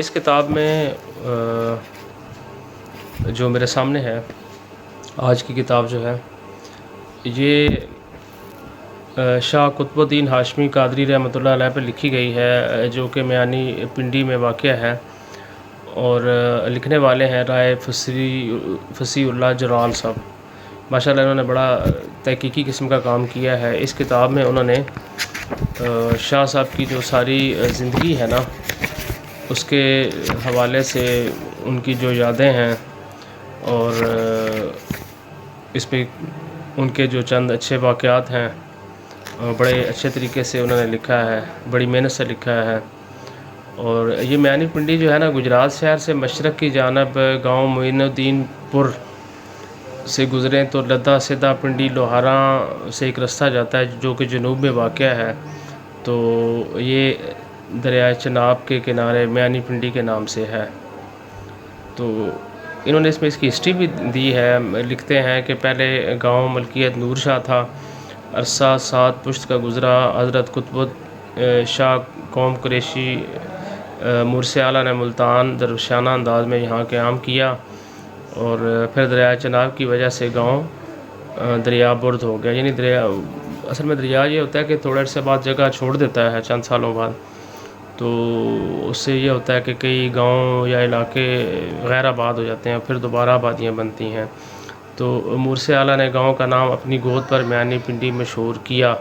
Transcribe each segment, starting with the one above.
اس کتاب میں جو میرے سامنے ہے آج کی کتاب جو ہے یہ شاہ قطب الدین ہاشمی قادری رحمۃ اللہ علیہ پہ لکھی گئی ہے، جو کہ میانی پنڈی میں واقع ہے، اور لکھنے والے ہیں رائے فصیح اللہ جرال صاحب۔ ماشاءاللہ انہوں نے بڑا تحقیقی قسم کا کام کیا ہے۔ اس کتاب میں انہوں نے شاہ صاحب کی جو ساری زندگی ہے نا اس کے حوالے سے ان کی جو یادیں ہیں، اور اس پہ ان کے جو چند اچھے واقعات ہیں بڑے اچھے طریقے سے انہوں نے لکھا ہے، بڑی محنت سے لکھا ہے۔ اور یہ میانی پنڈی جو ہے نا گجرات شہر سے مشرق کی جانب گاؤں معین الدین پور سے گزریں تو لدھا سدھا پنڈی لوہاراں سے ایک رستہ جاتا ہے جو کہ جنوب میں واقع ہے۔ تو یہ دریائے چناب کے کنارے میانی پنڈی کے نام سے ہے۔ تو انہوں نے اس میں اس کی ہسٹری بھی دی ہے۔ لکھتے ہیں کہ پہلے گاؤں ملکیت نور شاہ تھا، عرصہ 7 پشت کا گزرا، حضرت قطب شاہ قوم قریشی مرثیہ اعلیٰ نے ملتان درویشانہ انداز میں یہاں قیام کیا، اور پھر دریائے چناب کی وجہ سے گاؤں دریا برد ہو گیا۔ یعنی اصل میں دریا یہ ہوتا ہے کہ تھوڑے عرصے بعد جگہ چھوڑ دیتا ہے چند سالوں بعد، تو اس سے یہ ہوتا ہے کہ کئی گاؤں یا علاقے غیر آباد ہو جاتے ہیں، پھر دوبارہ آبادیاں بنتی ہیں۔ تو مرثیہ اعلیٰ نے گاؤں کا نام اپنی گود پر میانی پنڈی مشہور کیا۔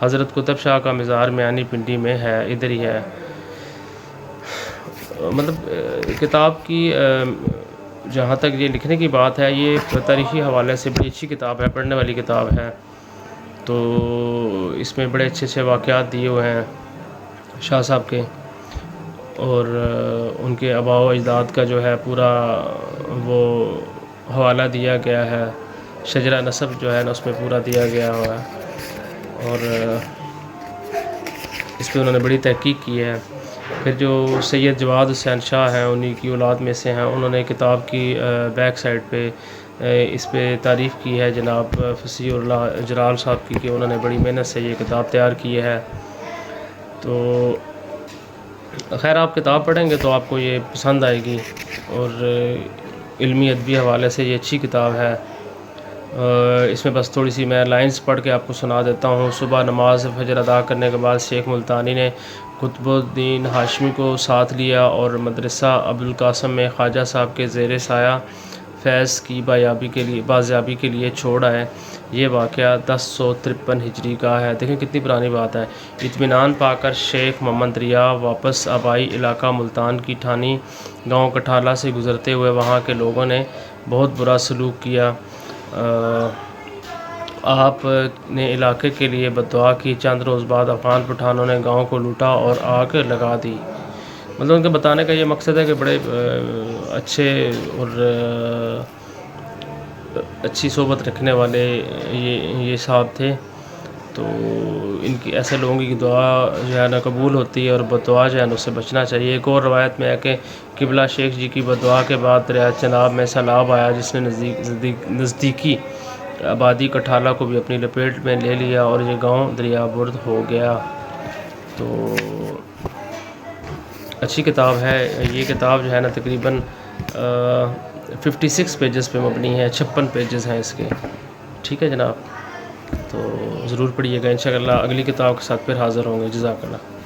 حضرت قطب شاہ کا مزار میانی پنڈی میں ہے، ادھر ہی ہے۔ مطلب کتاب کی جہاں تک یہ لکھنے کی بات ہے، یہ تاریخی حوالے سے بڑی اچھی کتاب ہے، پڑھنے والی کتاب ہے۔ تو اس میں بڑے اچھے اچھے واقعات دیے ہوئے ہیں شاہ صاحب کے، اور ان کے آباء و اجداد کا جو ہے پورا وہ حوالہ دیا گیا ہے، شجرہ نسب جو ہے نا اس میں پورا دیا گیا ہوا ہے، اور اس پہ انہوں نے بڑی تحقیق کی ہے۔ پھر جو سید جواد حسین شاہ ہیں، انہی کی اولاد میں سے ہیں، انہوں نے کتاب کی بیک سائڈ پہ اس پہ تعریف کی ہے جناب فصیح اللہ جرال صاحب کی، کہ انہوں نے بڑی محنت سے یہ کتاب تیار کی ہے۔ تو خیر آپ کتاب پڑھیں گے تو آپ کو یہ پسند آئے گی، اور علمی ادبی حوالے سے یہ اچھی کتاب ہے۔ اس میں بس تھوڑی سی میں لائنز پڑھ کے آپ کو سنا دیتا ہوں۔ صبح نماز فجر ادا کرنے کے بعد شیخ ملتانی نے قطب الدین ہاشمی کو ساتھ لیا اور مدرسہ ابوالقاسم میں خواجہ صاحب کے زیر سایہ فیض کی بازیابی کے لیے چھوڑ آئے۔ یہ واقعہ 1053 ہجری کا ہے۔ دیکھیں کتنی پرانی بات ہے۔ اطمینان پا کر شیخ محمد دریا واپس آبائی علاقہ ملتان کی ٹھانی گاؤں کٹھالہ سے گزرتے ہوئے وہاں کے لوگوں نے بہت برا سلوک کیا۔ آپ نے علاقے کے لیے بددعا کی۔ چند روز بعد افغان پٹھانوں نے گاؤں کو لوٹا اور آگ لگا دی۔ مطلب ان کے بتانے کا یہ مقصد ہے کہ بڑے اچھے اور اچھی صحبت رکھنے والے یہ صاحب تھے۔ تو ان کی ایسے لوگوں کی دعا جو ہے نا قبول ہوتی ہے، اور بددعا جو ہے نا اس سے بچنا چاہیے۔ ایک اور روایت میں ہے کہ قبلہ شیخ جی کی بددعا کے بعد دریائے چناب میں سیلاب آیا، جس نے نزدیکی آبادی کٹھالہ کو بھی اپنی لپیٹ میں لے لیا، اور یہ گاؤں دریا برد ہو گیا۔ تو اچھی کتاب ہے یہ کتاب جو ہے نا تقریباً 56 پیجز پہ مبنی ہے، 56 پیجز ہیں اس کے۔ ٹھیک ہے جناب، تو ضرور پڑھیے گا۔ انشاءاللہ اگلی کتاب کے ساتھ پھر حاضر ہوں گے۔ جزاک اللہ۔